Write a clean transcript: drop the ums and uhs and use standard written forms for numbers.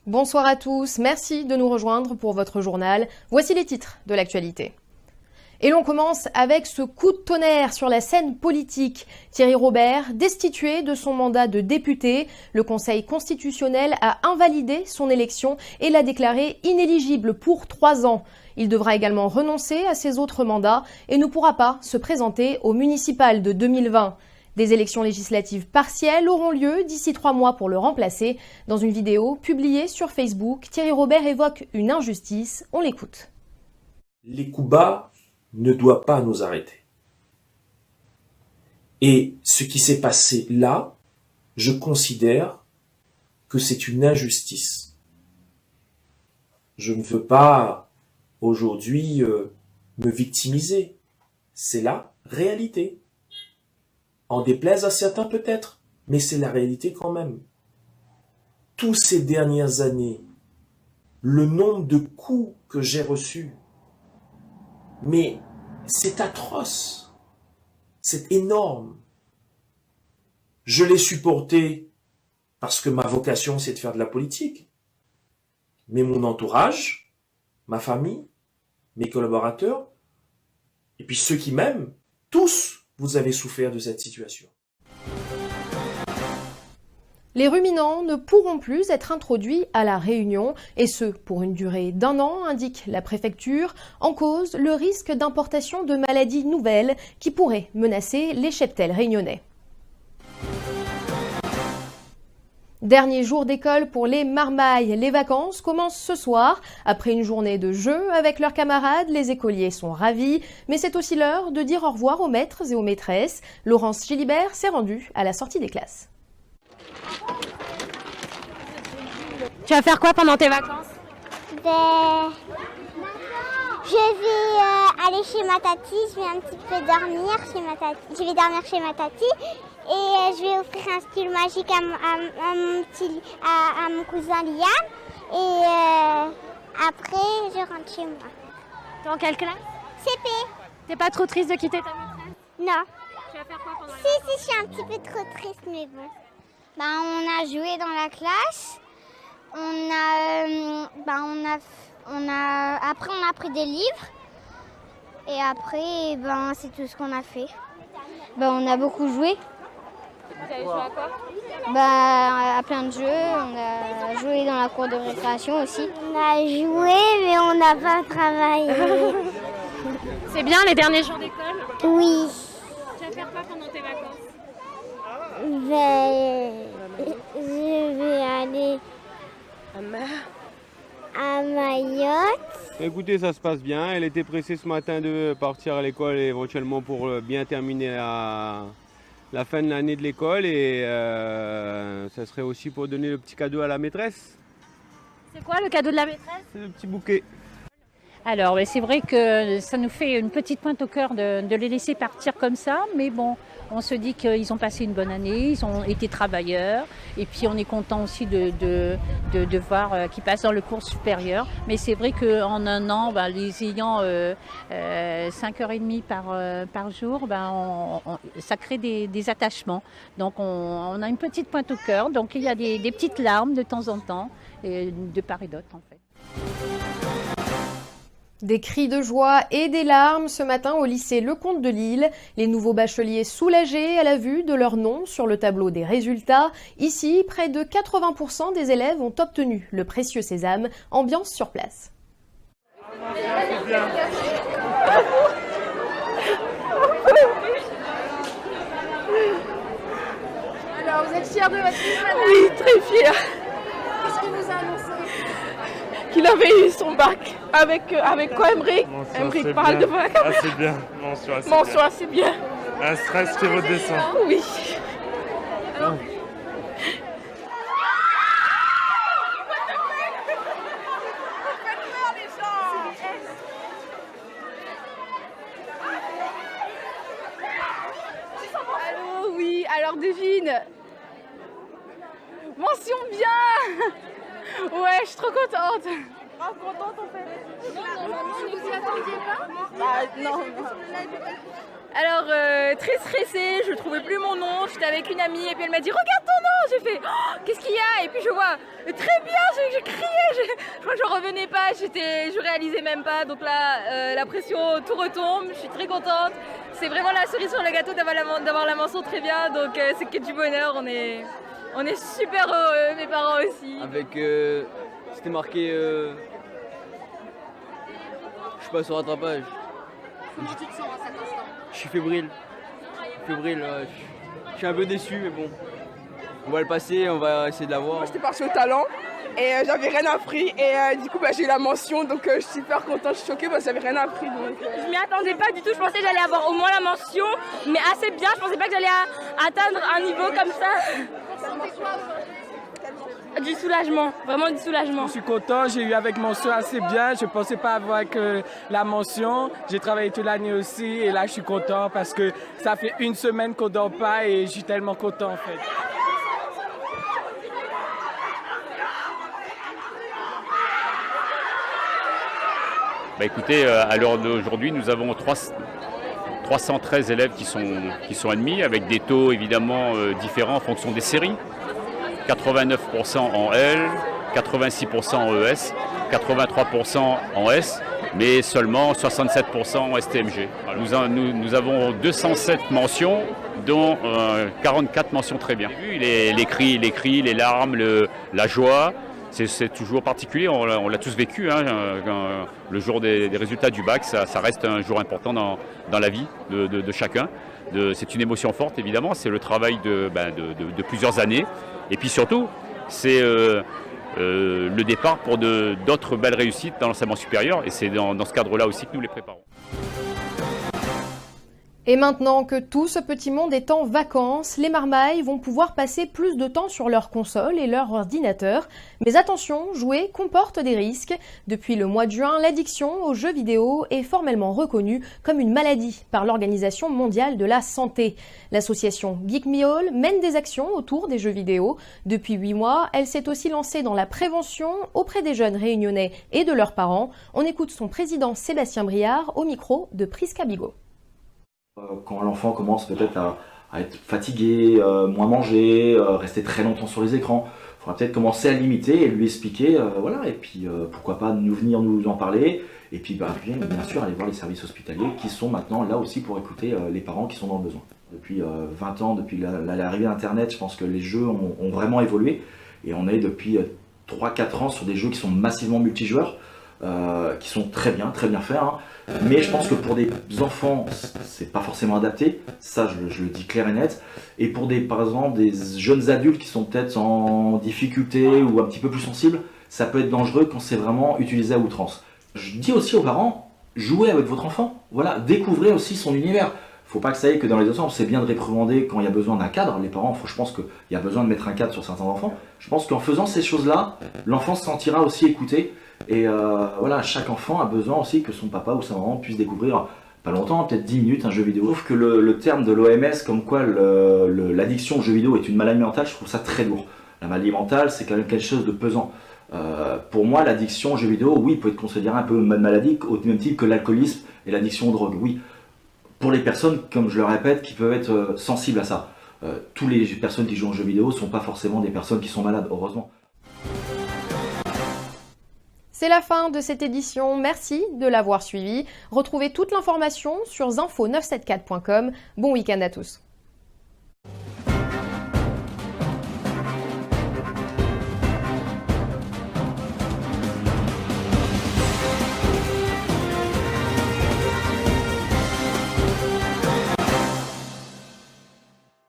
Bonsoir à tous, merci de nous rejoindre pour votre journal. Voici les titres de l'actualité. Et l'on commence avec ce coup de tonnerre sur la scène politique. Thierry Robert, destitué de son mandat de député, le Conseil constitutionnel a invalidé son élection et l'a déclaré inéligible pour 3 ans. Il devra également renoncer à ses autres mandats et ne pourra pas se présenter aux municipales de 2020. Des élections législatives partielles auront lieu d'ici 3 mois pour le remplacer. Dans une vidéo publiée sur Facebook, Thierry Robert évoque une injustice. On l'écoute. Les coups bas ne doivent pas nous arrêter. Et ce qui s'est passé là, je considère que c'est une injustice. Je ne veux pas aujourd'hui me victimiser. C'est la réalité. En déplaise à certains peut-être, mais c'est la réalité quand même. Tous ces dernières années, le nombre de coups que j'ai reçus, mais c'est atroce, c'est énorme. Je l'ai supporté parce que ma vocation c'est de faire de la politique. Mais mon entourage, ma famille, mes collaborateurs, et puis ceux qui m'aiment, tous, vous avez souffert de cette situation. Les ruminants ne pourront plus être introduits à La Réunion, et ce, pour une durée d'1 an, indique la préfecture. En cause, le risque d'importation de maladies nouvelles qui pourraient menacer les cheptels réunionnais. Dernier jour d'école pour les marmailles. Les vacances commencent ce soir. Après une journée de jeu avec leurs camarades, les écoliers sont ravis. Mais c'est aussi l'heure de dire au revoir aux maîtres et aux maîtresses. Laurence Gilibert s'est rendue à la sortie des classes. Tu vas faire quoi pendant tes vacances? Je vais aller chez ma tati, je vais un petit peu dormir chez ma tati. Je vais dormir chez ma tati et je vais offrir un stylo magique à mon cousin Liam. Et après, je rentre chez moi. T'es en quelle classe? CP. T'es pas trop triste de quitter ta maîtresse? Non. Tu vas faire quoi pendant les Si, vacances? je suis un petit peu trop triste, mais bon. On a joué dans la classe. Après, on a pris des livres. Et après, c'est tout ce qu'on a fait. On a beaucoup joué. Vous avez joué à quoi? À plein de jeux. On a joué dans la cour de récréation aussi. On a joué, mais on n'a pas travaillé. C'est bien les derniers jours d'école? Oui. Tu vas faire quoi pendant tes vacances? Je vais aller à Mayotte. Écoutez, ça se passe bien. Elle était pressée ce matin de partir à l'école éventuellement pour bien terminer la fin de l'année de l'école et ça serait aussi pour donner le petit cadeau à la maîtresse. C'est quoi le cadeau de la maîtresse? C'est le petit bouquet. Alors, c'est vrai que ça nous fait une petite pointe au cœur de les laisser partir comme ça, mais bon, on se dit qu'ils ont passé une bonne année, ils ont été travailleurs, et puis on est content aussi de voir qu'ils passent dans le cours supérieur. Mais c'est vrai qu'en 1 an, les ayant 5h30 par jour, ça crée des attachements. Donc on a une petite pointe au cœur, donc il y a des petites larmes de temps en temps, et de part et d'autre en fait. Des cris de joie et des larmes ce matin au lycée Lecomte de Lille. Les nouveaux bacheliers soulagés à la vue de leur nom sur le tableau des résultats. Ici, près de 80% des élèves ont obtenu le précieux sésame. Ambiance sur place. Alors, vous êtes fiers de votre fils, madame? Oui, très fier Qu'est-ce qu'il vous a annoncé? qu'il avait eu son bac. Avec quoi, Emric? Emric parle de bac. Assez bien, Mention assez bien. Un stress qui redescend. Oui. Alors, Allô, oui, alors devine. Mention bien. Ouais, je suis trop contente. grave contente en fait. Non, normalement, vous y attendiez pas? Non. Alors, très stressée, je trouvais plus mon nom, j'étais avec une amie et puis elle m'a dit « Regarde ton nom !» J'ai fait oh, « Qu'est-ce qu'il y a ?» Et puis je vois « Très bien !» J'ai crié, je crois que je revenais pas, je réalisais même pas. Donc là, la pression, tout retombe, je suis très contente. C'est vraiment la cerise sur le gâteau d'avoir la mention très bien, donc c'est que du bonheur, on est super heureux, mes parents aussi. Avec, c'était marqué, je suis pas sur rattrapage. Comment tu te sens à cet instant? Je suis fébrile, je suis un peu déçu, mais bon, on va le passer, on va essayer de l'avoir. Moi j'étais partie au talent et j'avais rien appris et du coup j'ai eu la mention, donc je suis super contente, je suis choquée parce que j'avais rien appris. Donc, Je m'y attendais pas du tout, je pensais que j'allais avoir au moins la mention, mais assez bien, je pensais pas que j'allais atteindre un niveau comme ça. Du soulagement, vraiment du soulagement. Je suis content, j'ai eu avec mention assez bien, je ne pensais pas avoir que la mention. J'ai travaillé toute l'année aussi et là je suis content parce que ça fait une semaine qu'on ne dort pas et je suis tellement content en fait. Bah écoutez, à l'heure d'aujourd'hui, nous avons 313 élèves qui sont admis, avec des taux évidemment différents en fonction des séries. 89% en L, 86% en ES, 83% en S, mais seulement 67% en STMG. Nous avons 207 mentions, dont 44 mentions très bien. Les cris, les larmes, la joie. C'est toujours particulier, on l'a tous vécu, hein, le jour des résultats du bac, ça reste un jour important dans la vie de chacun. C'est une émotion forte évidemment, c'est le travail de plusieurs années. Et puis surtout, c'est le départ pour d'autres belles réussites dans l'enseignement supérieur, et c'est dans ce cadre-là aussi que nous les préparons. Et maintenant que tout ce petit monde est en vacances, les marmailles vont pouvoir passer plus de temps sur leur console et leur ordinateur. Mais attention, jouer comporte des risques. Depuis le mois de juin, l'addiction aux jeux vidéo est formellement reconnue comme une maladie par l'Organisation mondiale de la santé. L'association Geek Me All mène des actions autour des jeux vidéo. Depuis 8 mois, elle s'est aussi lancée dans la prévention auprès des jeunes réunionnais et de leurs parents. On écoute son président Sébastien Briard au micro de Prisca Bigot. Quand l'enfant commence peut-être à être fatigué, moins manger, rester très longtemps sur les écrans, il faudra peut-être commencer à limiter et lui expliquer, voilà, et puis pourquoi pas venir nous en parler, et puis bien sûr aller voir les services hospitaliers qui sont maintenant là aussi pour écouter les parents qui sont dans le besoin. Depuis 20 ans, depuis l'arrivée d'Internet, je pense que les jeux ont vraiment évolué, et on est depuis 3-4 ans sur des jeux qui sont massivement multijoueurs, qui sont très bien faits, hein. Mais je pense que pour des enfants, c'est pas forcément adapté, ça je le dis clair et net, et pour par exemple des jeunes adultes qui sont peut-être en difficulté ou un petit peu plus sensibles, ça peut être dangereux quand c'est vraiment utilisé à outrance. Je dis aussi aux parents, jouez avec votre enfant, voilà, découvrez aussi son univers. Faut pas que ça y est que dans les ensembles, c'est bien de réprimander quand il y a besoin d'un cadre. Les parents, je pense qu'il y a besoin de mettre un cadre sur certains enfants. Je pense qu'en faisant ces choses-là, l'enfant se sentira aussi écouté. Et voilà, chaque enfant a besoin aussi que son papa ou sa maman puisse découvrir, pas longtemps, peut-être 10 minutes, un jeu vidéo. Je trouve que le terme de l'OMS, comme quoi l'addiction aux jeux vidéo est une maladie mentale, je trouve ça très lourd. La maladie mentale, c'est quand même quelque chose de pesant. Pour moi, l'addiction aux jeux vidéo, oui, peut être considérée un peu une maladie, au même titre que l'alcoolisme et l'addiction aux drogues, oui. Pour les personnes, comme je le répète, qui peuvent être sensibles à ça. Toutes les personnes qui jouent aux jeux vidéo ne sont pas forcément des personnes qui sont malades, heureusement. C'est la fin de cette édition, merci de l'avoir suivi. Retrouvez toute l'information sur zinfo974.com. Bon week-end à tous.